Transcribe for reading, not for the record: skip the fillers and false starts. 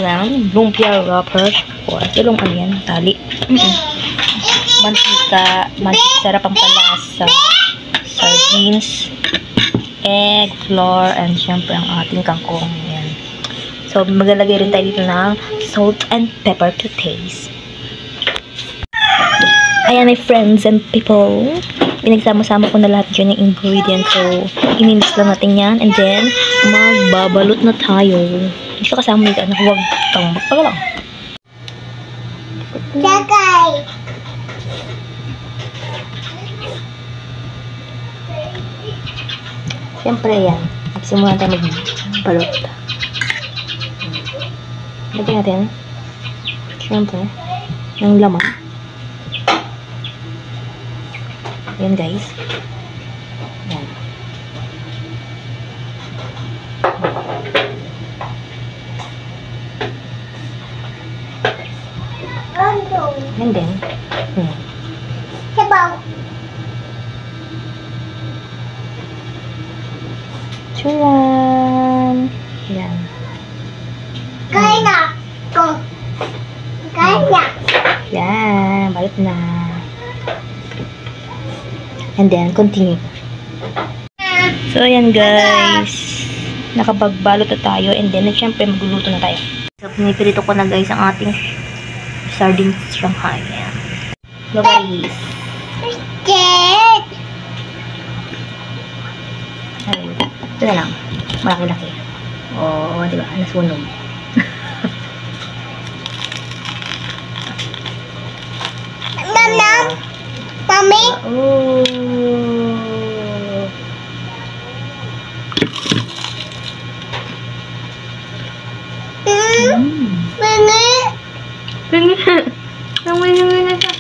ng lumpia wrapper. O, tulong ano yan, tali. Mantika, sarap ang palasa, sardines, egg, flour, and syempre ang ating kangkong. Yan. So, maglalagay rin tayo dito ng salt and pepper to taste. Ayan, my friends and people. Pinagsama-sama ko na lahat yun yung ingredients. So, inimix lang natin yan. And then, magbabalot na tayo. Hindi ka kasama dito. Huwag kang magpagalang. Sakay! Siyempre yan. Magsimula tayo magbalot. Lagyan natin. Siyempre. Ng laman. Yan guys. Yan. And then, Sabaw. Churan! Yan. Kaya na. Kaya na. Yan. Balot na. And then, continue. So, ayan guys. Nakapagbalot na tayo. And then, syempre, magluluto na tayo. So, pinipirito ko na guys ang ating sardines Shanghai. Ayan. Hello guys. Jet. Ayun. Ito na lang. Malaki-laki. Oo, diba? Nasunog. Nam-nam. Mami. Oh. Bengi. Bengi. Bengi na siya.